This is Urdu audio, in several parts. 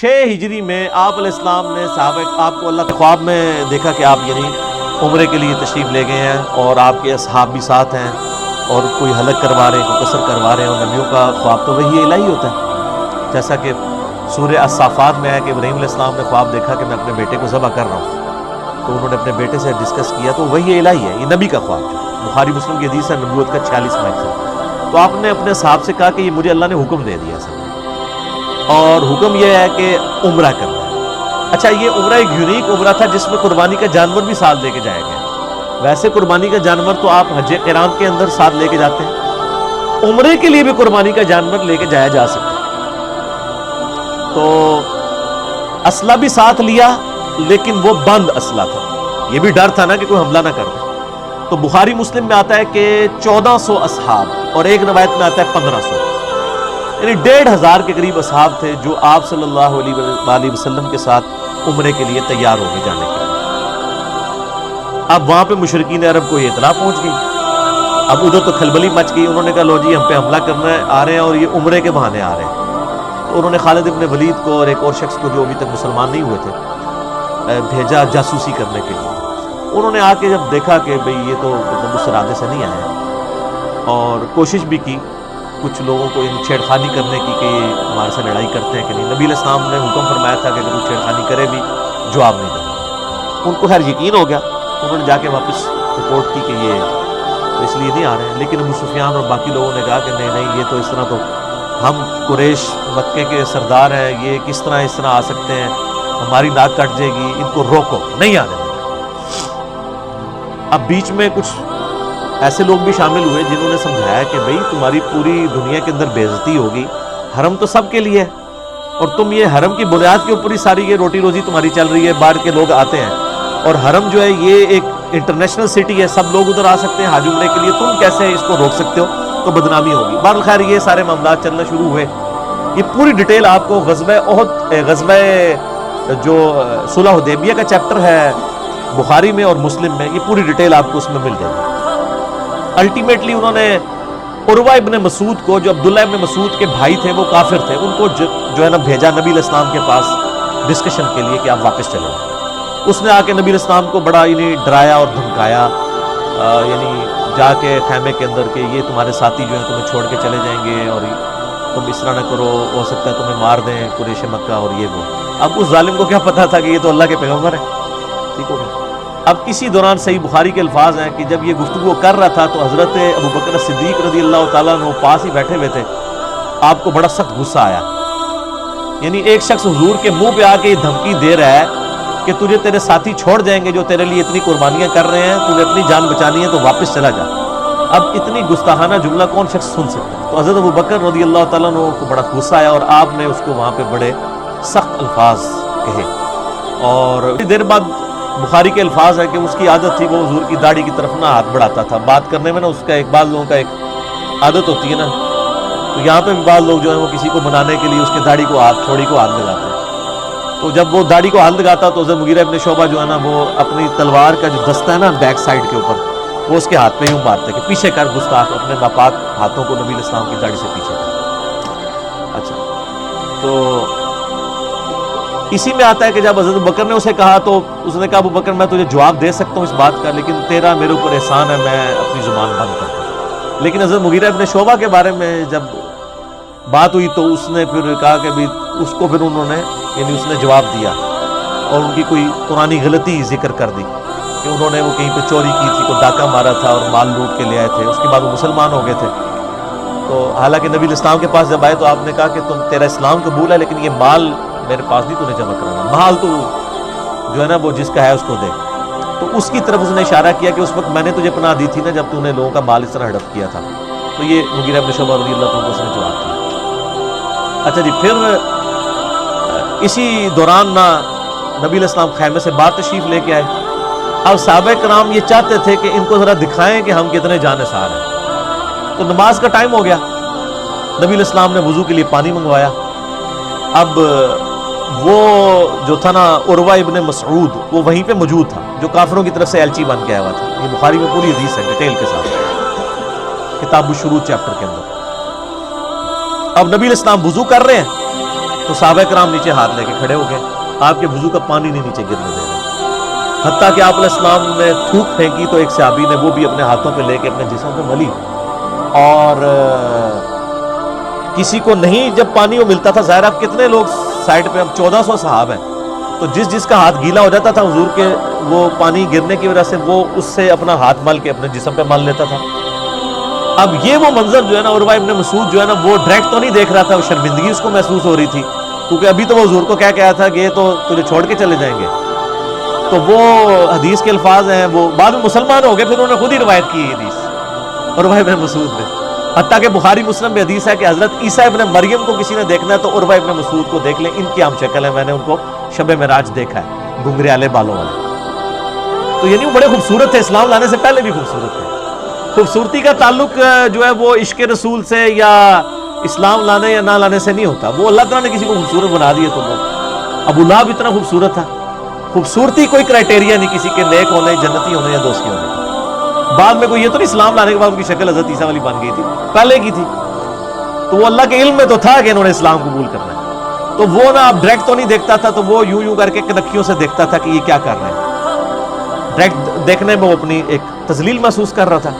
6 ہجری میں آپ علیہ السلام نے صحابہ آپ کو اللہ کے خواب میں دیکھا کہ آپ یعنی عمرے کے لیے تشریف لے گئے ہیں اور آپ کے اصحاب بھی ساتھ ہیں اور کوئی حلق کروا رہے ہیں، کوئی قصر کروا رہے ہیں، اور نبیوں کا خواب تو وہی الہی ہوتا ہے، جیسا کہ سورہ الصافات میں ہے کہ ابراہیم علیہ السلام نے خواب دیکھا کہ میں اپنے بیٹے کو ذبح کر رہا ہوں، تو انہوں نے اپنے بیٹے سے ڈسکس کیا تو وہی الہی ہے، یہ نبی کا خواب جو بخاری مسلم کی حدیث ہے نبوت کا 46واں حصہ۔ تو آپ نے اپنے صاحب سے کہا کہ یہ مجھے اللہ نے حکم دے دیا سب، اور حکم یہ ہے کہ عمرہ کرنا ہے۔ اچھا، یہ عمرہ ایک یونیک عمرہ تھا جس میں قربانی کا جانور بھی ساتھ لے کے جایا گیا۔ ویسے قربانی کا جانور تو آپ حج قران کے اندر ساتھ لے کے جاتے ہیں، عمرے کے لیے بھی قربانی کا جانور لے کے جایا جا سکتا ہے۔ تو اسلحہ بھی ساتھ لیا، لیکن وہ بند اسلحہ تھا، یہ بھی ڈر تھا نا کہ کوئی حملہ نہ کر دے۔ تو بخاری مسلم میں آتا ہے کہ 1400 اصحاب، اور ایک روایت میں آتا ہے 1500، یعنی 1500 کے قریب اصحاب تھے جو آپ صلی اللہ علیہ وسلم کے ساتھ عمرے کے لیے تیار ہو گئے جانے کے لیے۔ اب وہاں پہ مشرکین عرب کو یہ اطلاع پہنچ گئی، اب ادھر تو کھلبلی مچ گئی، انہوں نے کہا لو جی ہم پہ حملہ کرنا آ رہے ہیں اور یہ عمرے کے بہانے آ رہے ہیں۔ تو انہوں نے خالد ابن ولید کو اور ایک اور شخص کو جو ابھی تک مسلمان نہیں ہوئے تھے بھیجا جاسوسی کرنے کے لیے۔ انہوں نے آ کے جب دیکھا کہ بھئی یہ تو اس ارادے سے نہیں آئے، اور کوشش بھی کی کچھ لوگوں کو ان چھیڑخانی کرنے کی کہ یہ ہمارے سے لڑائی کرتے ہیں کہ نہیں۔ نبی علیہ السلام نے حکم فرمایا تھا کہ اگر کوئی چھیڑخانی کرے بھی جواب نہیں دیں۔ ان کو خیر یقین ہو گیا، انہوں نے جا کے واپس رپورٹ کی کہ یہ تو اس لیے نہیں آ رہے ہیں۔ لیکن ابو سفیان اور باقی لوگوں نے کہا کہ نہیں نہیں، یہ تو اس طرح تو ہم قریش مکے کے سردار ہیں، یہ کس طرح اس طرح آ سکتے ہیں، ہماری ناک کٹ جائے گی، ان کو روکو، نہیں آنے دیں۔ اب بیچ میں کچھ ایسے لوگ بھی شامل ہوئے جنہوں نے سمجھایا کہ بھئی تمہاری پوری دنیا کے اندر بے عزتی ہوگی، حرم تو سب کے لیے ہے، اور تم یہ حرم کی بنیاد کے اوپر ہی ساری یہ روٹی روزی تمہاری چل رہی ہے، باہر کے لوگ آتے ہیں، اور حرم جو ہے یہ ایک انٹرنیشنل سٹی ہے، سب لوگ ادھر آ سکتے ہیں حج عمرے کے لیے، تم کیسے اس کو روک سکتے ہو؟ تو بدنامی ہوگی۔ بہرحال خیر یہ سارے معاملات چلنا شروع ہوئے۔ یہ پوری ڈیٹیل آپ کو غزوہ احد، غزوہ جو صلح حدیبیہ کا چیپٹر ہے بخاری میں اور مسلم میں، یہ پوری ڈیٹیل آپ کو اس میں مل جائے گی۔ الٹیمیٹلی انہوں نے عروہ ابن مسعود کو، جو عبداللہ ابن مسعود کے بھائی تھے، وہ کافر تھے، ان کو جو ہے نا بھیجا نبی علیہ السلام کے پاس ڈسکشن کے لیے کہ آپ واپس چلیں۔ اس نے آ کے نبی علیہ السلام کو بڑا ڈرایا اور دھمکایا، یعنی جا کے خیمے کے اندر کہ یہ تمہارے ساتھی جو ہیں تمہیں چھوڑ کے چلے جائیں گے، اور تم اس طرح نہ کرو، ہو سکتا ہے تمہیں مار دیں قریش مکہ، اور یہ وہ۔ اب اس ظالم کو کیا پتا تھا کہ یہ تو اللہ کے پیغمبر ہیں، ٹھیک ہو گیا۔ اب اسی دوران صحیح بخاری کے الفاظ ہیں کہ جب یہ گفتگو کر رہا تھا تو حضرت ابوبکر صدیق رضی اللہ تعالیٰ عنہ پاس ہی بیٹھے ہوئے تھے۔ آپ کو بڑا سخت غصہ آیا، یعنی ایک شخص حضور کے منہ پہ آ کے یہ دھمکی دے رہا ہے کہ تجھے تیرے ساتھی چھوڑ جائیں گے جو تیرے لیے اتنی قربانیاں کر رہے ہیں، تجھے اپنی جان بچانی ہے تو واپس چلا جا۔ اب اتنی گستاخانہ جملہ کون شخص سن سکتا ہے؟ تو حضرت ابوبکر رضی اللہ تعالیٰ عنہ کو بڑا غصہ آیا، اور آپ نے اس کو وہاں پہ بڑے سخت الفاظ کہے۔ اور دیر بعد بخاری کے الفاظ ہے کہ اس کی عادت تھی وہ حضور کی داڑھی کی طرف نہ ہاتھ بڑھاتا تھا بات کرنے میں نا، اس کا ایک بعض لوگوں کا ایک عادت ہوتی ہے نا، تو یہاں پہ بھی بعض لوگ جو ہیں وہ کسی کو منانے کے لیے اس کے داڑھی کو ہاتھ، تھوڑی کو ہاتھ لگاتے ہیں۔ تو جب وہ داڑھی کو ہاتھ لگاتا تو حضرت مغیرہ ابن شعبہ جو ہے نا وہ اپنی تلوار کا جو دستہ ہے نا بیک سائڈ کے اوپر، وہ اس کے ہاتھ پہ یوں مارتے کہ پیچھے کر گستاخ، اپنے ناپاک ہاتھوں کو نبی علیہ السلام کی داڑھی سے پیچھے کر۔ اچھا، تو اسی میں آتا ہے کہ جب حضرت ابوبکر نے اسے کہا تو اس نے کہا ابوبکر میں تجھے جواب دے سکتا ہوں اس بات کا، لیکن تیرا میرے اوپر احسان ہے، میں اپنی زبان بند کرتا ہوں۔ لیکن حضرت مغیرہ ابن شعبہ کے بارے میں جب بات ہوئی تو اس نے پھر کہا کہ بھی اس کو پھر انہوں نے، یعنی اس نے جواب دیا اور ان کی کوئی پرانی غلطی ذکر کر دی کہ انہوں نے وہ کہیں پہ چوری کی تھی، کوئی ڈاکہ مارا تھا اور مال لوٹ کے لے آئے تھے، اس کے بعد وہ مسلمان ہو گئے تھے۔ تو حالانکہ نبی علیہ السلام کے پاس جب آئے تو آپ نے کہا کہ تیرا اسلام قبول ہے، لیکن یہ مال میرے پاس نہیں تو نے جمع کرانا، مال تو جو ہے نا وہ جس کا ہے اس کو دے۔ تو اس کی طرف اس نے اشارہ کیا کہ اس وقت میں نے تجھے پناہ دی تھی نا جب تو نے لوگوں کا مال اس طرح ہڑپ کیا تھا۔ تو یہ مغیرہ ابن شعبہ رضی اللہ عنہ کو اس نے جواب دیا۔ اچھا جی، پھر اسی دوران نہ نبی علیہ السلام خیمے سے باہر تشریف لے کے آئے۔ اب صحابہ کرام یہ چاہتے تھے کہ ان کو ذرا دکھائیں کہ ہم کتنے جانثار ہیں۔ تو نماز کا ٹائم ہو گیا، نبی علیہ السلام نے وضو کے لیے پانی منگوایا۔ اب وہ جو تھا نا عروہ ابن مسعود، وہ وہیں پہ موجود تھا جو کافروں کی طرف سے ایلچی بن کے آیا ہوا تھا۔ یہ بخاری میں پوری حدیث ہے ڈیٹیل کے ساتھ، کتاب الشروط چیپٹر کے اندر۔ اب نبی علیہ السلام وضو کر رہے ہیں تو صحابہ کرام نیچے ہاتھ لے کے کھڑے ہو گئے، آپ کے وضو کا پانی نہیں نیچے گرنے دے رہے، حتیٰ کہ آپ علیہ السلام نے تھوک پھینکی تو ایک صحابی نے وہ بھی اپنے ہاتھوں پہ لے کے اپنے جسم پہ ملی، اور کسی کو نہیں جب پانی وہ ملتا تھا، ظاہر آپ کتنے لوگ سائڈ پہ، اب 1400 صحاب ہیں، تو جس کا ہاتھ گیلا ہو جاتا تھا حضور کے وہ پانی گرنے کی وجہ سے وہ اس سے اپنا ہاتھ مل کے اپنے جسم پہ مل لیتا تھا۔ اب یہ وہ منظر جو ہے نا عروہ ابن مسعود جو ہے نا وہ ڈائریکٹ تو نہیں دیکھ رہا تھا، وہ شرمندگی اس کو محسوس ہو رہی تھی، کیونکہ ابھی تو وہ حضور کو کیا کہا تھا کہ یہ تو تجھے چھوڑ کے چلے جائیں گے، تو وہ حدیث کے الفاظ ہیں، وہ بعد میں مسلمان ہو گئے، پھر انہوں نے خود ہی روایت کی حدیث عروہ ابن مسعود نے، حتیٰ کہ بخاری مسلم میں حدیث ہے کہ حضرت عیسیٰ ابن مریم کو کسی نے دیکھنا ہے تو عروہ ابن مسعود کو دیکھ لیں، ان کی عام شکل ہے، میں نے ان کو شب معراج دیکھا ہے، گھنگریالے بالوں والے، تو یعنی وہ بڑے خوبصورت تھے، اسلام لانے سے پہلے بھی خوبصورت تھے۔ خوبصورتی کا تعلق جو ہے وہ عشق رسول سے یا اسلام لانے یا نہ لانے سے نہیں ہوتا، وہ اللہ تعالیٰ نے کسی کو خوبصورت بنا دیا تو وہ ابو لہب اتنا خوبصورت تھا، خوبصورتی کوئی کرائٹیریا نہیں کسی کے نیک ہونے، جنتی ہونے یا دوستی ہونے، بعد میں کوئی یہ تو نہیں اسلام لانے کے بعد ان کی شکل حضرت عیسیٰ والی بن گئی تھی، پہلے کی تھی، تو وہ اللہ کے علم میں تو تھا کہ انہوں نے اسلام قبول کرنا ہے، تو وہ نا اب ڈائریکٹ تو نہیں دیکھتا تھا، تو وہ یوں کر کے کنکھیوں سے دیکھتا تھا کہ یہ کیا کر رہے ہیں، ڈائریکٹ دیکھنے میں وہ اپنی ایک تذلیل محسوس کر رہا تھا۔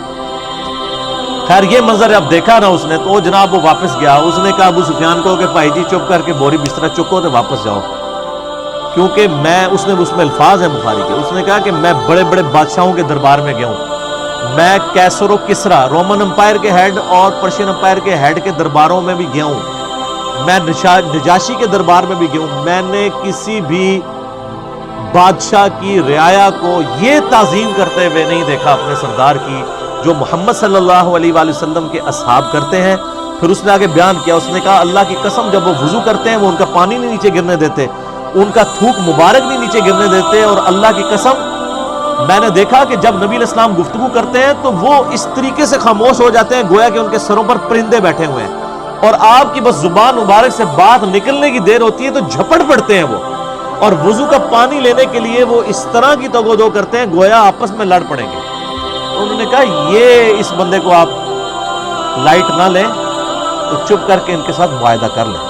خیر یہ منظر اب دیکھا نا اس نے تو جناب وہ واپس گیا، اس نے کہا ابو سفیان کو کہ بھائی جی چپ کر کے بوری بسترا چکو تو واپس جاؤ، کیونکہ اس میں الفاظ ہیں بخاری کے، اس نے کہا کہ میں بڑے بڑے بادشاہوں کے دربار میں گیا ہوں، میں کیسر و کسرا رومن امپائر کے ہیڈ اور پرشین امپائر کے ہیڈ کے درباروں میں بھی گیا ہوں، میں نجاشی کے دربار میں بھی گیا ہوں، میں نے کسی بھی بادشاہ کی رعایا کو یہ تعظیم کرتے ہوئے نہیں دیکھا اپنے سردار کی جو محمد صلی اللہ علیہ وآلہ وسلم کے اصحاب کرتے ہیں۔ پھر اس نے آگے بیان کیا، اس نے کہا اللہ کی قسم جب وہ وضو کرتے ہیں وہ ان کا پانی نہیں نیچے گرنے دیتے، ان کا تھوک مبارک نہیں نیچے گرنے دیتے، اور اللہ کی قسم میں نے دیکھا کہ جب نبی علیہ السلام گفتگو کرتے ہیں تو وہ اس طریقے سے خاموش ہو جاتے ہیں گویا کہ ان کے سروں پر پرندے بیٹھے ہوئے ہیں، اور آپ کی بس زبان مبارک سے بات نکلنے کی دیر ہوتی ہے تو جھپٹ پڑتے ہیں وہ، اور وضو کا پانی لینے کے لیے وہ اس طرح کی توگو کرتے ہیں گویا آپس میں لڑ پڑیں گے۔ انہوں نے کہا یہ اس بندے کو آپ لائٹ نہ لیں تو چپ کر کے ان کے ساتھ معاہدہ کر لیں۔